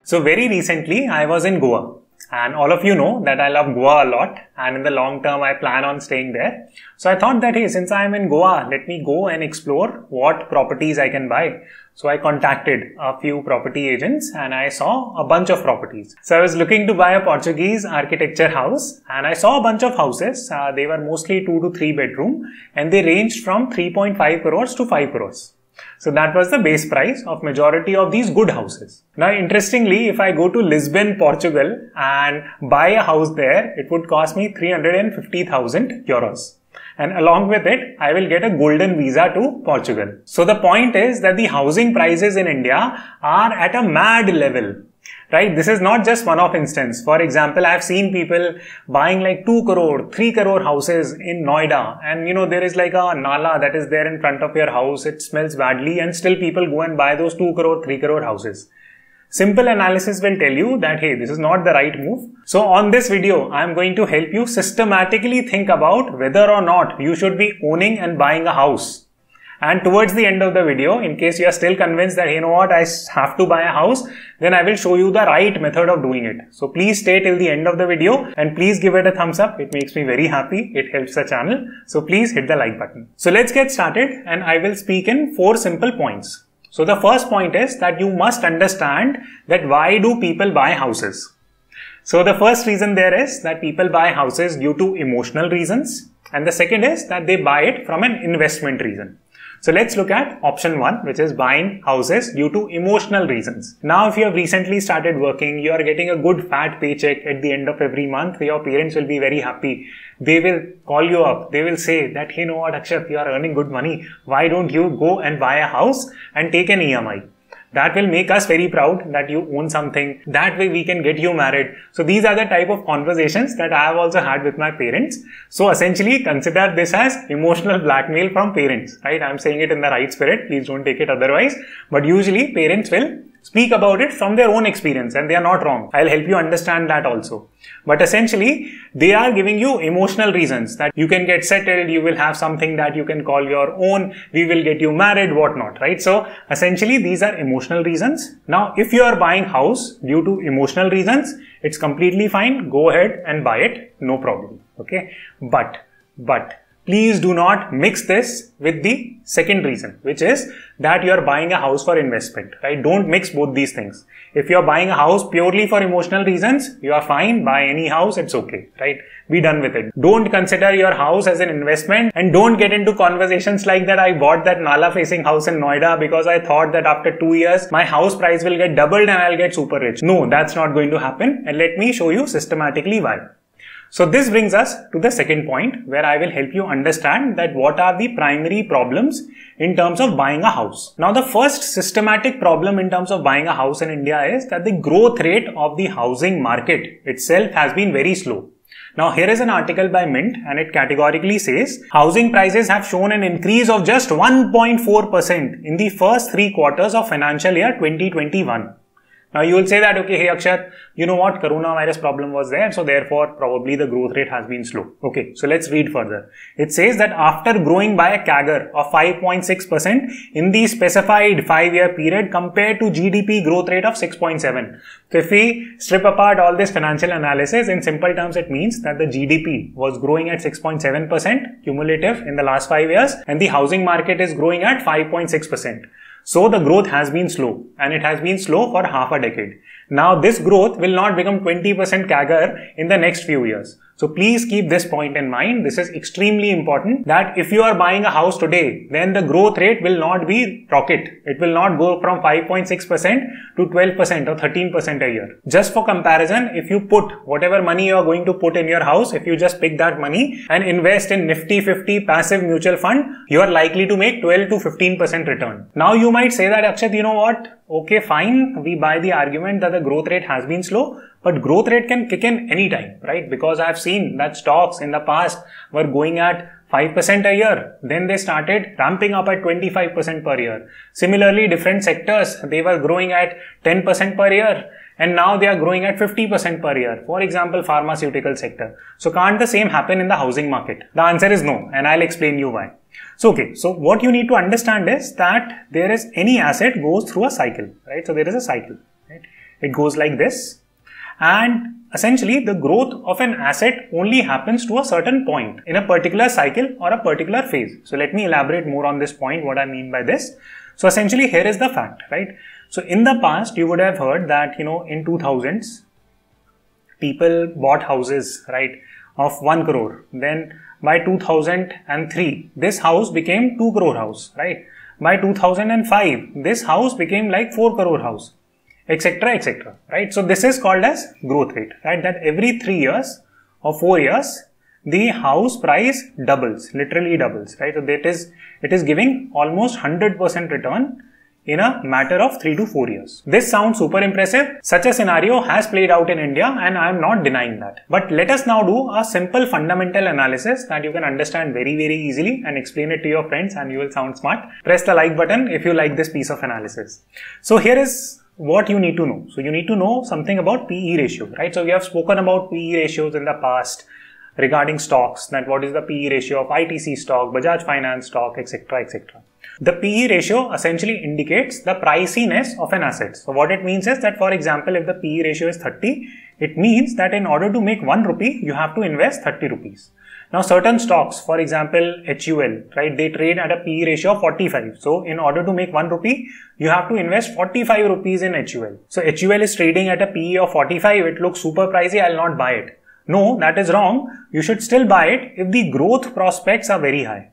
So very recently I was in Goa, and all of you know that I love Goa a lot, and in the long term I plan on staying there. So I thought that, hey, since I am in Goa, let me go and explore what properties I can buy. So I contacted a few property agents and I saw a bunch of properties. So I was looking to buy a Portuguese architecture house, and I saw a bunch of houses. They were mostly 2 to 3 bedroom, and they ranged from 3.5 crores to 5 crores. So that was the base price of majority of these good houses. Now interestingly, if I go to Lisbon, Portugal and buy a house there, it would cost me 350,000 euros. And along with it, I will get a golden visa to Portugal. So the point is that the housing prices in India are at a mad level. Right? This is not just one-off instance. For example, I have seen people buying like 2 crore, 3 crore houses in Noida, and there is like a nala that is there in front of your house. It smells badly, and still people go and buy those 2 crore, 3 crore houses. Simple analysis will tell you that, hey, this is not the right move. So on this video, I am going to help you systematically think about whether or not you should be owning and buying a house. And towards the end of the video, in case you are still convinced that, hey, you know what, I have to buy a house, then I will show you the right method of doing it. So please stay till the end of the video and please give it a thumbs up. It makes me very happy. It helps the channel. So please hit the like button. So let's get started, and I will speak in 4 simple points. So the first point is that you must understand that why do people buy houses? So the first reason there is that people buy houses due to emotional reasons. And the second is that they buy it from an investment reason. So let's look at option 1, which is buying houses due to emotional reasons. Now, if you have recently started working, you are getting a good fat paycheck at the end of every month, your parents will be very happy. They will call you up. They will say that, hey, you know what, Akshat, you are earning good money. Why don't you go and buy a house and take an EMI? That will make us very proud that you own something. That way we can get you married. So these are the type of conversations that I have also had with my parents. So essentially consider this as emotional blackmail from parents, right? I'm saying it in the right spirit. Please don't take it otherwise. But usually parents will speak about it from their own experience, and they are not wrong. I'll help you understand that also. But essentially, they are giving you emotional reasons that you can get settled, you will have something that you can call your own, we will get you married, whatnot, right? So essentially, these are emotional reasons. Now, if you are buying house due to emotional reasons, it's completely fine. Go ahead and buy it. No problem. Okay. But please do not mix this with the second reason, which is that you are buying a house for investment, right? Don't mix both these things. If you are buying a house purely for emotional reasons, you are fine. Buy any house, it's okay, right? Be done with it. Don't consider your house as an investment, and don't get into conversations like that. I bought that Nala facing house in Noida because I thought that after 2 years, my house price will get doubled and I'll get super rich. No, that's not going to happen. And let me show you systematically why. So this brings us to the second point, where I will help you understand that what are the primary problems in terms of buying a house. Now, the first systematic problem in terms of buying a house in India is that the growth rate of the housing market itself has been very slow. Now, here is an article by Mint, and it categorically says housing prices have shown an increase of just 1.4% in the first 3 quarters of financial year 2021. Now you will say that, okay, hey Akshat, you know what, coronavirus problem was there, so therefore probably the growth rate has been slow. Okay, so let's read further. It says that after growing by a CAGR of 5.6% in the specified 5-year period compared to GDP growth rate of 6.7. So if we strip apart all this financial analysis, in simple terms, it means that the GDP was growing at 6.7% cumulative in the last 5 years, and the housing market is growing at 5.6%. So the growth has been slow, and it has been slow for half a decade. Now this growth will not become 20% CAGR in the next few years. So please keep this point in mind. This is extremely important, that if you are buying a house today, then the growth rate will not be rocket. It will not go from 5.6% to 12% or 13% a year. Just for comparison, if you put whatever money you are going to put in your house, if you just pick that money and invest in Nifty 50 passive mutual fund, you are likely to make 12 to 15% return. Now you might say that, Akshat, you know what? Okay, fine. We buy the argument that the growth rate has been slow, but growth rate can kick in anytime, right? Because I have seen that stocks in the past were going at 5% a year. Then they started ramping up at 25% per year. Similarly, different sectors, they were growing at 10% per year. And now they are growing at 50% per year. For example, pharmaceutical sector. So can't the same happen in the housing market? The answer is no, and I'll explain you why. So what you need to understand is that there is any asset goes through a cycle, right? So there is a cycle, right? It goes like this. And essentially the growth of an asset only happens to a certain point in a particular cycle or a particular phase. So let me elaborate more on this point, what I mean by this. So essentially here is the fact, right? So in the past you would have heard that, in 2000s, people bought houses, right, of 1 crore. Then by 2003, this house became 2 crore house, right? By 2005, this house became like 4 crore house, etc., etc., right? So this is called as growth rate, right? That every 3 years or 4 years, the house price doubles, literally doubles, right? So it is giving almost 100% return in a matter of 3 to 4 years. This sounds super impressive. Such a scenario has played out in India and I am not denying that. But let us now do a simple fundamental analysis that you can understand very, very easily and explain it to your friends and you will sound smart. Press the like button if you like this piece of analysis. So here is what you need to know. So you need to know something about PE ratio, right? So we have spoken about PE ratios in the past regarding stocks, that what is the PE ratio of ITC stock, Bajaj Finance stock, etc., etc. The PE ratio essentially indicates the priciness of an asset. So what it means is that, for example, if the PE ratio is 30, it means that in order to make 1 rupee, you have to invest 30 rupees. Now certain stocks, for example, HUL, right, they trade at a PE ratio of 45. So in order to make 1 rupee, you have to invest 45 rupees in HUL. So HUL is trading at a PE of 45. It looks super pricey. I'll not buy it. No, that is wrong. You should still buy it if the growth prospects are very high,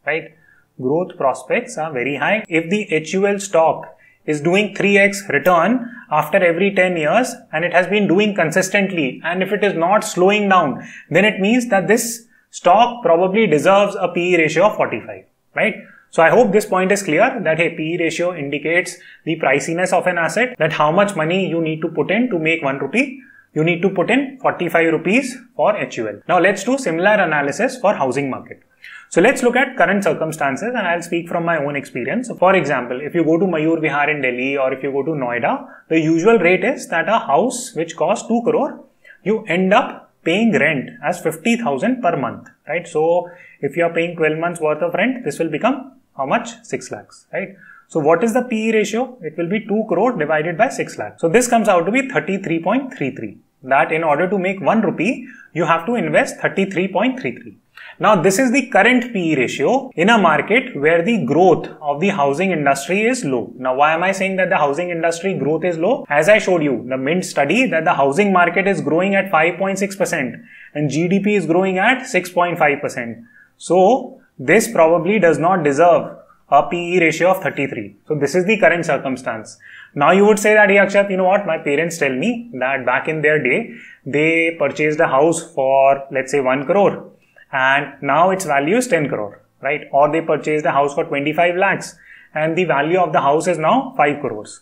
right? Growth prospects are very high. If the HUL stock is doing 3x return after every 10 years and it has been doing consistently, and if it is not slowing down, then it means that this stock probably deserves a PE ratio of 45, right? So I hope this point is clear that a PE ratio indicates the priciness of an asset, that how much money you need to put in to make 1 rupee. You need to put in 45 rupees for HUL. Now let's do similar analysis for housing market. So let's look at current circumstances and I'll speak from my own experience. So for example, if you go to Mayur Vihar in Delhi or if you go to Noida, the usual rate is that a house which costs 2 crore, you end up paying rent as 50,000 per month, right? So if you are paying 12 months worth of rent, this will become how much? 6 lakhs, right? So what is the PE ratio? It will be 2 crore divided by 6 lakhs. So this comes out to be 33.33. That in order to make 1 rupee, you have to invest 33.33. Now this is the current PE ratio in a market where the growth of the housing industry is low. Now why am I saying that the housing industry growth is low? As I showed you, the Mint study, that the housing market is growing at 5.6% and GDP is growing at 6.5%. So this probably does not deserve a PE ratio of 33. So this is the current circumstance. Now you would say that, hey Akshat, you know what, my parents tell me that back in their day, they purchased a house for, let's say, 1 crore and now its value is 10 crore, right? Or they purchased a house for 25 lakhs and the value of the house is now 5 crores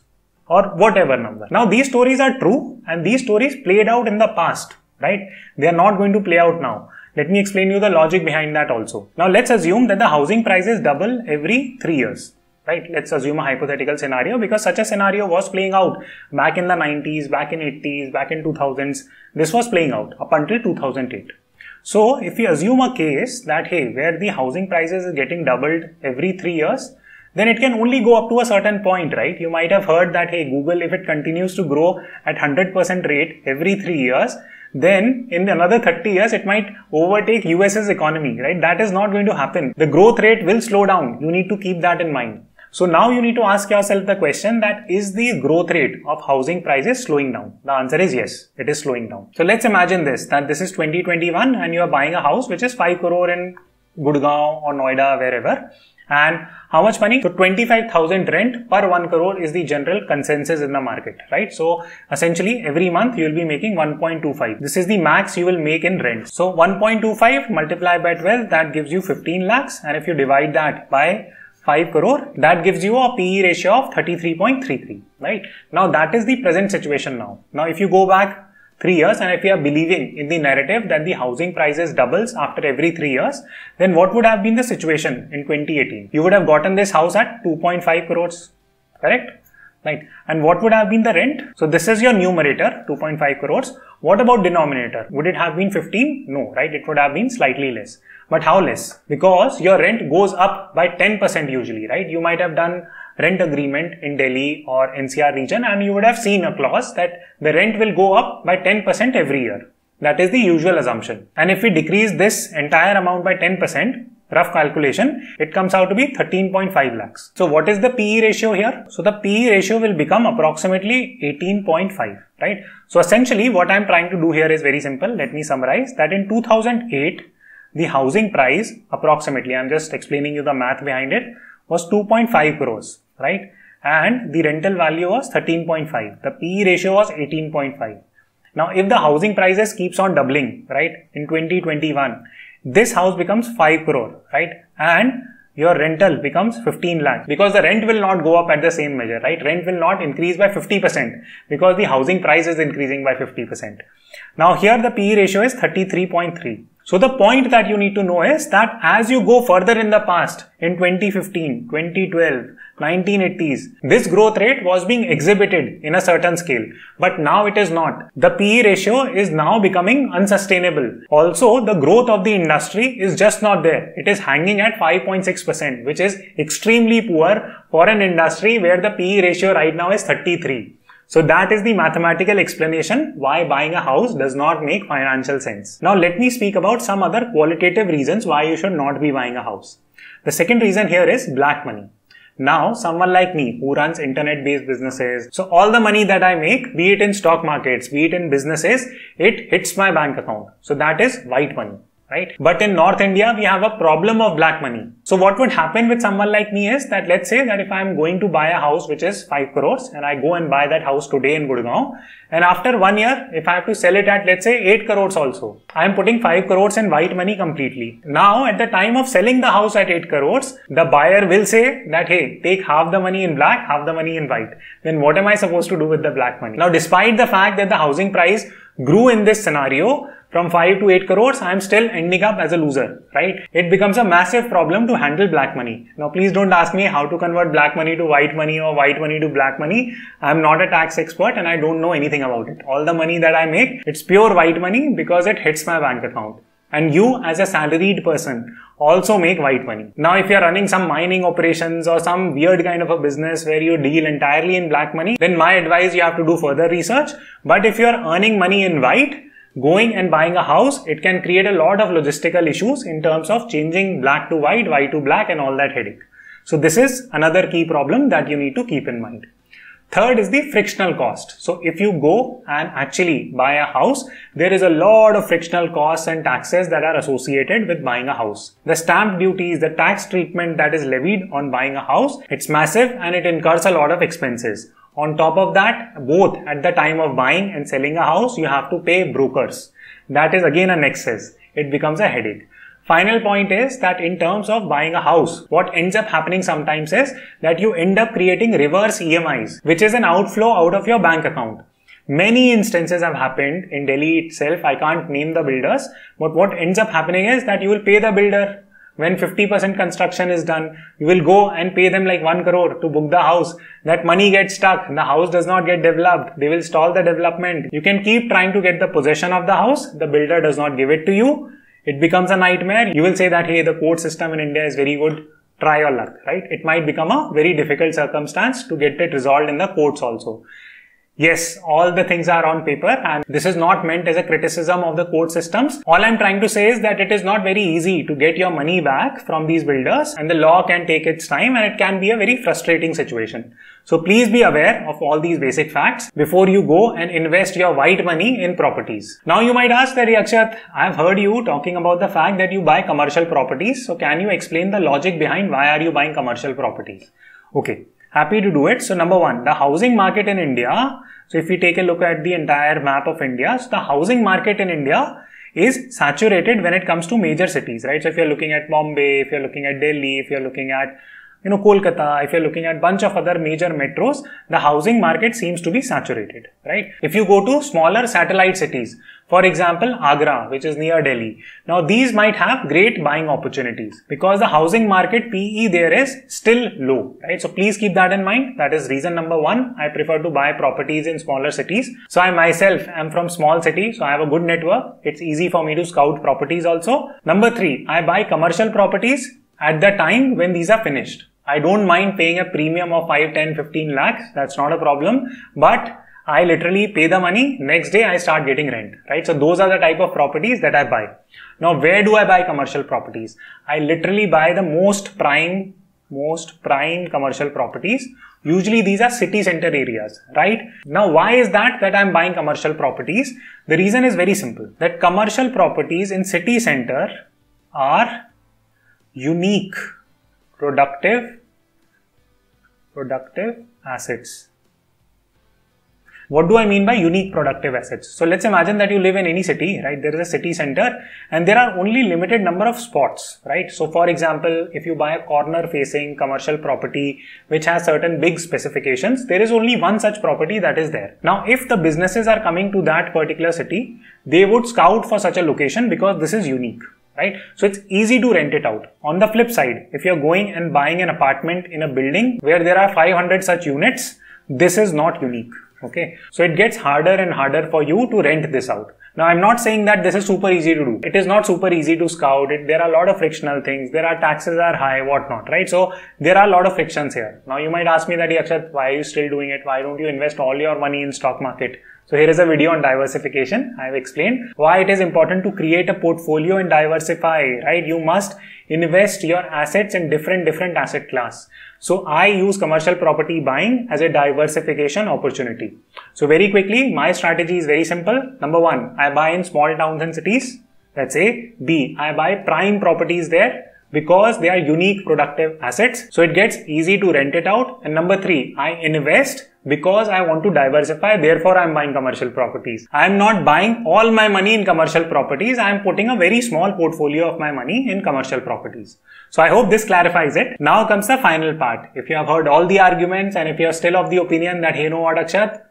or whatever number. Now these stories are true and these stories played out in the past, right? They are not going to play out now. Let me explain you the logic behind that also. Now let's assume that the housing prices double every 3 years. Right? Let's assume a hypothetical scenario because such a scenario was playing out back in the 90s, back in 80s, back in 2000s. This was playing out up until 2008. So if you assume a case that, hey, where the housing prices is getting doubled every 3 years, then it can only go up to a certain point, right? You might have heard that, hey, Google, if it continues to grow at 100% rate every 3 years, then in another 30 years, it might overtake US's economy, right? That is not going to happen. The growth rate will slow down. You need to keep that in mind. So now you need to ask yourself the question that is the growth rate of housing prices slowing down? The answer is yes, it is slowing down. So let's imagine this, that this is 2021 and you are buying a house which is 5 crore in Gurgaon or Noida, wherever. And how much money? So 25,000 rent per 1 crore is the general consensus in the market, right? So essentially every month you will be making 1.25. This is the max you will make in rent. So 1.25 multiplied by 12, that gives you 15 lakhs. And if you divide that by 5 crore, that gives you a PE ratio of 33.33, right? Now that is the present situation now. Now if you go back 3 years and if you are believing in the narrative that the housing prices doubles after every 3 years, then what would have been the situation in 2018? You would have gotten this house at 2.5 crores, correct? Right. And what would have been the rent? So this is your numerator, 2.5 crores. What about denominator? Would it have been 15? No, right? It would have been slightly less. But how less? Because your rent goes up by 10% usually, right? You might have done rent agreement in Delhi or NCR region and you would have seen a clause that the rent will go up by 10% every year. That is the usual assumption. And if we decrease this entire amount by 10%, rough calculation, it comes out to be 13.5 lakhs. So what is the PE ratio here? So the PE ratio will become approximately 18.5, right? So essentially what I'm trying to do here is very simple. Let me summarize that in 2008, the housing price approximately, I'm just explaining you the math behind it, was 2.5 crores, right? And the rental value was 13.5. The PE ratio was 18.5. Now, if the housing prices keeps on doubling, right, in 2021, this house becomes 5 crore, right? And your rental becomes 15 lakhs because the rent will not go up at the same measure, right? Rent will not increase by 50% because the housing price is increasing by 50%. Now, here the PE ratio is 33.3. So the point that you need to know is that as you go further in the past, in 2015, 2012, 1980s, this growth rate was being exhibited in a certain scale, but now it is not. The PE ratio is now becoming unsustainable. Also, the growth of the industry is just not there. It is hanging at 5.6%, which is extremely poor for an industry where the PE ratio right now is 33. So that is the mathematical explanation why buying a house does not make financial sense. Now let me speak about some other qualitative reasons why you should not be buying a house. The second reason here is black money. Now someone like me who runs internet-based businesses, so all the money that I make, be it in stock markets, be it in businesses, it hits my bank account. So that is white money. Right? But in North India, we have a problem of black money. So what would happen with someone like me is that let's say that if I am going to buy a house which is 5 crores and I go and buy that house today in Gurgaon, and after 1 year, if I have to sell it at let's say 8 crores also, I am putting 5 crores in white money completely. Now at the time of selling the house at 8 crores, the buyer will say that hey, take half the money in black, half the money in white. Then what am I supposed to do with the black money? Now despite the fact that the housing price grew in this scenario, from 5 to 8 crores, I am still ending up as a loser, right? It becomes a massive problem to handle black money. Now, please don't ask me how to convert black money to white money or white money to black money. I'm not a tax expert and I don't know anything about it. All the money that I make, it's pure white money because it hits my bank account. And you as a salaried person also make white money. Now, if you're running some mining operations or some weird kind of a business where you deal entirely in black money, then my advice, you have to do further research. But if you're earning money in white, going and buying a house, it can create a lot of logistical issues in terms of changing black to white, white to black and all that headache. So this is another key problem that you need to keep in mind. Third is the frictional cost. So if you go and actually buy a house, there is a lot of frictional costs and taxes that are associated with buying a house. The stamp duties, the tax treatment that is levied on buying a house, it's massive and it incurs a lot of expenses. On top of that, both at the time of buying and selling a house, you have to pay brokers. That is again an excess. It becomes a headache. Final point is that in terms of buying a house, what ends up happening sometimes is that you end up creating reverse EMIs, which is an outflow out of your bank account. Many instances have happened in Delhi itself. I can't name the builders, but what ends up happening is that you will pay the builder. When 50% construction is done, you will go and pay them like 1 crore to book the house. That money gets stuck. The house does not get developed. They will stall the development. You can keep trying to get the possession of the house. The builder does not give it to you. It becomes a nightmare. You will say that, hey, the court system in India is very good. Try your luck, right? It might become a very difficult circumstance to get it resolved in the courts also. Yes, all the things are on paper and this is not meant as a criticism of the court systems. All I'm trying to say is that it is not very easy to get your money back from these builders and the law can take its time and it can be a very frustrating situation. So please be aware of all these basic facts before you go and invest your white money in properties. Now you might ask that, Akshat, I've heard you talking about the fact that you buy commercial properties. So can you explain the logic behind why are you buying commercial properties? Okay. Happy to do it. So number one, the housing market in India. So if we take a look at the entire map of India, so the housing market in India is saturated when it comes to major cities, right? So if you're looking at Bombay, if you're looking at Delhi, if you're looking at Kolkata, if you're looking at bunch of other major metros, the housing market seems to be saturated, right? If you go to smaller satellite cities, for example, Agra, which is near Delhi. Now, these might have great buying opportunities because the housing market PE there is still low, right? So please keep that in mind. That is reason number one. I prefer to buy properties in smaller cities. So I myself am from small city, so I have a good network. It's easy for me to scout properties also. Number three, I buy commercial properties at the time when these are finished. I don't mind paying a premium of 5, 10, 15 lakhs. That's not a problem. But I literally pay the money. Next day I start getting rent, right? So those are the type of properties that I buy. Now, where do I buy commercial properties? I literally buy the most prime commercial properties. Usually these are city center areas, right? Now, why is that I'm buying commercial properties? The reason is very simple. That commercial properties in city center are unique productive assets. What do I mean by unique productive assets? So let's imagine that you live in any city, right? There is a city center and there are only limited number of spots, right? So for example, if you buy a corner facing commercial property which has certain big specifications, there is only one such property that is there. Now, if the businesses are coming to that particular city, they would scout for such a location because this is unique. Right? So it's easy to rent it out. On the flip side, if you're going and buying an apartment in a building where there are 500 such units, this is not unique. Okay. So it gets harder and harder for you to rent this out. Now, I'm not saying that this is super easy to do. It is not super easy to scout it. There are a lot of frictional things. There are taxes are high, whatnot, right? So there are a lot of frictions here. Now, you might ask me that, Akshat, why are you still doing it? Why don't you invest all your money in stock market? So here is a video on diversification. I have explained why it is important to create a portfolio and diversify, right? You must invest your assets in different asset class. So I use commercial property buying as a diversification opportunity. So very quickly, my strategy is very simple. Number one, I buy in small towns and cities. That's A. B, I buy prime properties there because they are unique productive assets. So it gets easy to rent it out. And number three, I invest because I want to diversify. Therefore, I'm buying commercial properties. I'm not buying all my money in commercial properties. I'm putting a very small portfolio of my money in commercial properties. So I hope this clarifies it. Now comes the final part. If you have heard all the arguments and if you're still of the opinion that, hey, no what, Akshat,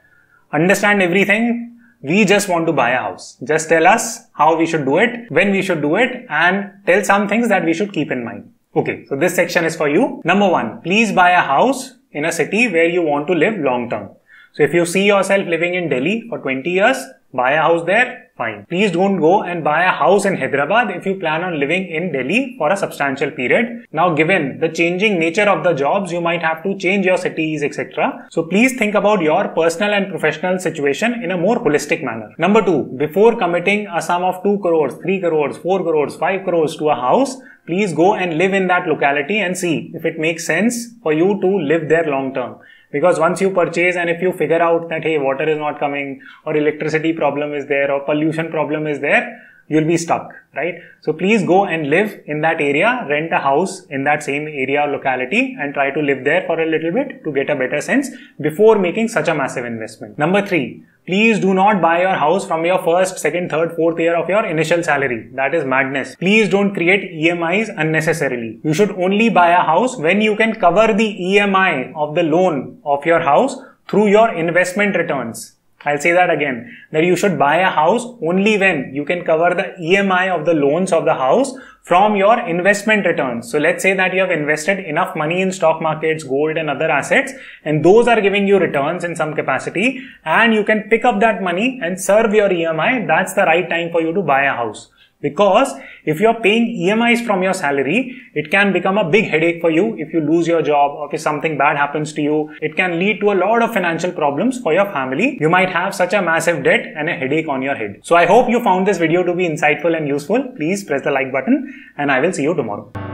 understand everything, we just want to buy a house. Just tell us how we should do it, when we should do it, and tell some things that we should keep in mind. Okay, so this section is for you. Number one, please buy a house in a city where you want to live long term. So if you see yourself living in Delhi for 20 years, buy a house there, fine. Please don't go and buy a house in Hyderabad if you plan on living in Delhi for a substantial period. Now, given the changing nature of the jobs, you might have to change your cities, etc. So please think about your personal and professional situation in a more holistic manner. Number two, before committing a sum of 2 crores, 3 crores, 4 crores, 5 crores to a house, please go and live in that locality and see if it makes sense for you to live there long term. Because once you purchase and if you figure out that, hey, water is not coming or electricity problem is there or pollution problem is there, you'll be stuck, right? So please go and live in that area, rent a house in that same area or locality and try to live there for a little bit to get a better sense before making such a massive investment. Number three, please do not buy your house from your first, second, third, fourth year of your initial salary. That is madness. Please don't create EMIs unnecessarily. You should only buy a house when you can cover the EMI of the loan of your house through your investment returns. I'll say that again, that you should buy a house only when you can cover the EMI of the loans of the house from your investment returns. So let's say that you have invested enough money in stock markets, gold and other assets, and those are giving you returns in some capacity, and you can pick up that money and serve your EMI. That's the right time for you to buy a house. Because if you're paying EMIs from your salary, it can become a big headache for you if you lose your job or if something bad happens to you. It can lead to a lot of financial problems for your family. You might have such a massive debt and a headache on your head. So I hope you found this video to be insightful and useful. Please press the like button and I will see you tomorrow.